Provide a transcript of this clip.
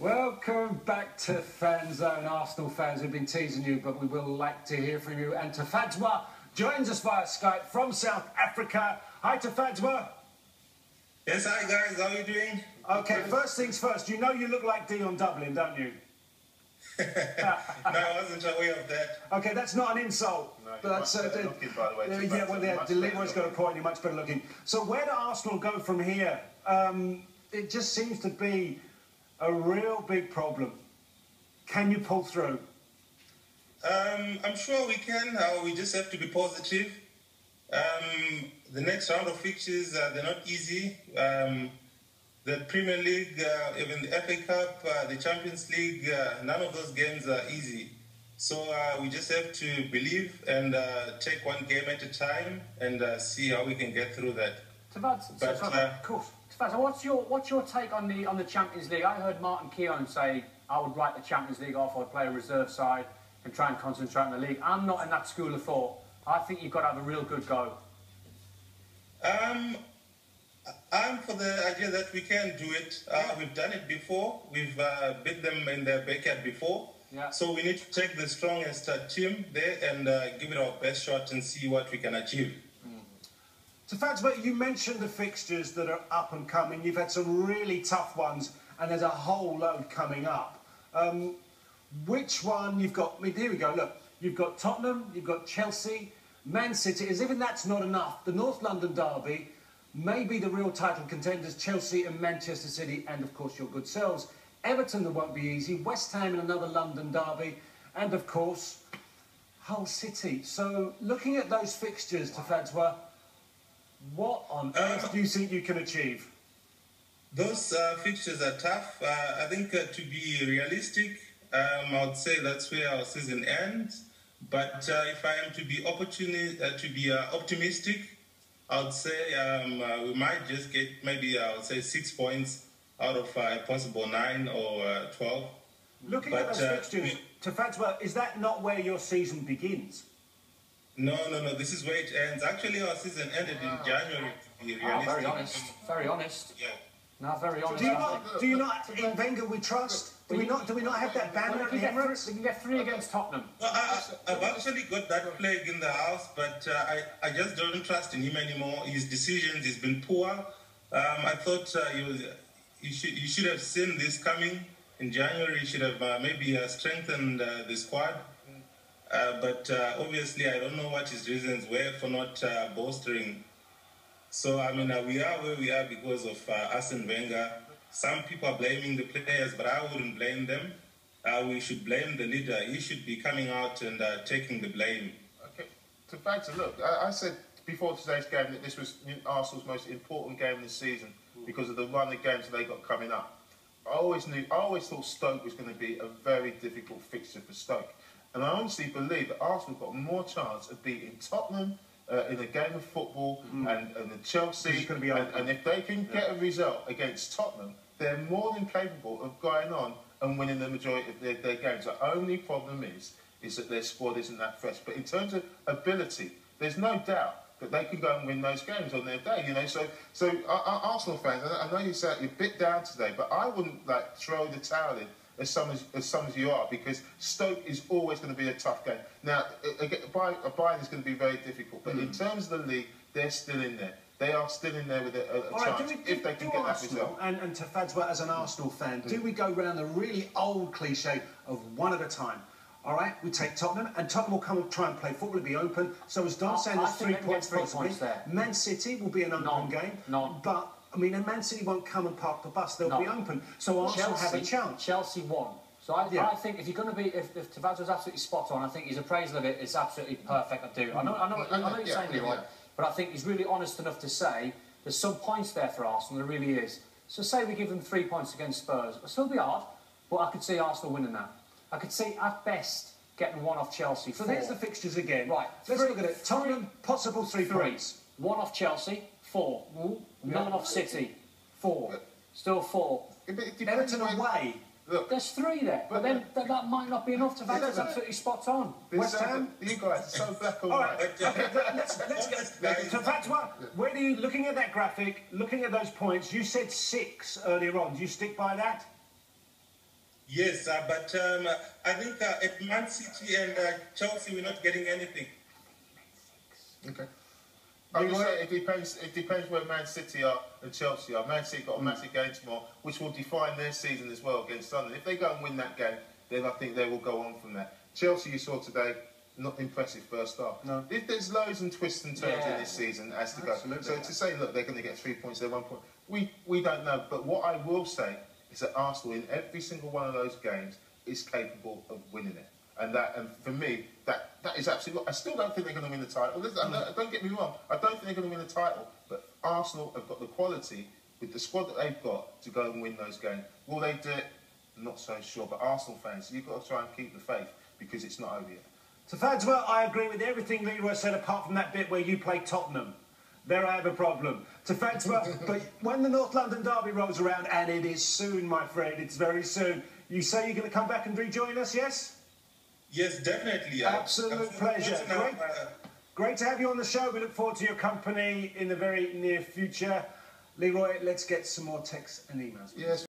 Welcome back to Fan Zone. Arsenal fans, we've been teasing you, but we will like to hear from you. And Tafadzwa joins us via Skype from South Africa. Hi, Tafadzwa. Yes, hi guys, how are you doing? Okay, first things first, you know you look like Dion Dublin, don't you? No, I wasn't aware of that. Okay, that's not an insult. No, you're much better looking, by the way. Yeah, well, Leroy's got a point, you're much better looking. So where do Arsenal go from here? It just seems to be a real big problem. Can you pull through? I'm sure we can. We just have to be positive. The next round of fixtures, they're not easy. The Premier League, even the FA Cup, the Champions League, none of those games are easy. So we just have to believe and take one game at a time and see how we can get through that. What's your take on the Champions League? I heard Martin Keown say I would write the Champions League off. I'd play a reserve side and try and concentrate on the league. I'm not in that school of thought. I think you've got to have a real good go. I'm for the idea that we can do it. We've done it before. We've beat them in their backyard before. Yeah. So we need to take the strongest team there and give it our best shot and see what we can achieve. Tafadzwa, you mentioned the fixtures that are up and coming. You've had some really tough ones, and there's a whole load coming up. Which one you've got? I mean, here we go. Look, you've got Tottenham, you've got Chelsea, Man City. As if that's not enough, the North London derby, maybe the real title contenders, Chelsea and Manchester City, and of course your good selves. Everton, that won't be easy. West Ham in another London derby, and of course Hull City. So, looking at those fixtures, Tafadzwa, what on earth do you think you can achieve? Those fixtures are tough. I think to be realistic, I would say that's where our season ends. But if I am to be optimistic, I would say we might just get maybe, I would say, 6 points out of a possible 9 or 12. Looking at those fixtures, Tafadzwa, is that not where your season begins? No. This is where it ends. Actually, our season ended in January. To be realistic. Very honest. Very honest. Yeah. No, very honest. Do you not? In Wenger we trust. Do we not have that banner in Emirates? We can get 3 against Tottenham. Well, I've actually got that plague in the house, but I just don't trust in him anymore. His decisions, he's been poor. I thought you should have seen this coming in January. You should have maybe strengthened the squad. But obviously, I don't know what his reasons were for not bolstering. So, I mean, we are where we are because of Arsene Wenger. Some people are blaming the players, but I wouldn't blame them. We should blame the leader. He should be coming out and taking the blame. Okay, Tafadzwa, look, I said before today's game that this was Arsenal's most important game of the season because of the run of games that they got coming up. I always thought Stoke was going to be a very difficult fixture for Stoke. And I honestly believe that Arsenal got more chance of beating Tottenham in a game of football and the Chelsea. And if they can get a result against Tottenham, they're more than capable of going on and winning the majority of their games. The only problem is that their squad isn't that fresh. But in terms of ability, there's no doubt that they can go and win those games on their day. You know, so Arsenal fans, I know you say you're a bit down today, but I wouldn't like throw the towel in as some as you are, because Stoke is always going to be a tough game. Now, Bayern is going to be very difficult, but in terms of the league, they're still in there. They are still in there with a chance if they can get that result. And Tafadzwa, as an Arsenal fan, do we go round the really old cliche of one at a time? All right, we take Tottenham, and Tottenham will come and try and play football, it'll be open. So as Don's saying, there's 3 points possibly. Man City will be an open game. But I mean, and Man City won't come and park the bus; they'll be open. So Arsenal have a chance. Chelsea won. So I think if you're going to be, if Tafadzwa's absolutely spot on, I think his appraisal of it is absolutely perfect. I do. I know you're saying it right, but I think he's really honest enough to say there's some points there for Arsenal. There really is. So say we give them 3 points against Spurs, it'll still be hard, but I could see Arsenal winning that. I could see at best getting 1 off Chelsea. So there's the fixtures again. Right. Let's look at it. Tottenham, possible 3 points. 1 off Chelsea, 4. None off City, 4. Still 4. Everton away. Look, there's 3 there, but then that might not be enough. Tafadzwa's absolutely spot on. West Ham, you guys are so black and white. All right, okay, let's get Tafadzwa. Where do you, looking at that graphic, looking at those points, you said 6 earlier on. Do you stick by that? Yes, but I think at Man City and Chelsea, we're not getting anything. Okay. I would say it depends where Man City are and Chelsea are. Man City got a massive game tomorrow, which will define their season as well against Sunderland. If they go and win that game, then I think they will go on from that. Chelsea, you saw today, not impressive first half. No. There's loads and twists and turns in this season as to go. So to say, look, they're going to get 3 points, they're 1 point, we don't know. But what I will say is that Arsenal, in every single one of those games, is capable of winning it. And for me, that is absolutely. I still don't think they're going to win the title. Don't get me wrong. I don't think they're going to win the title. But Arsenal have got the quality with the squad that they've got to go and win those games. Will they do it? Not so sure. But Arsenal fans, you've got to try and keep the faith because it's not over yet. Tafadzwa, I agree with everything Leroy said apart from that bit where you play Tottenham. There I have a problem. Tafadzwa, but when the North London derby rolls around, and it is soon, my friend, it's very soon, you say you're going to come back and rejoin us, yes? Yes, definitely. Absolute pleasure. Great to have you on the show. We look forward to your company in the very near future. Leroy, let's get some more texts and emails. Yes.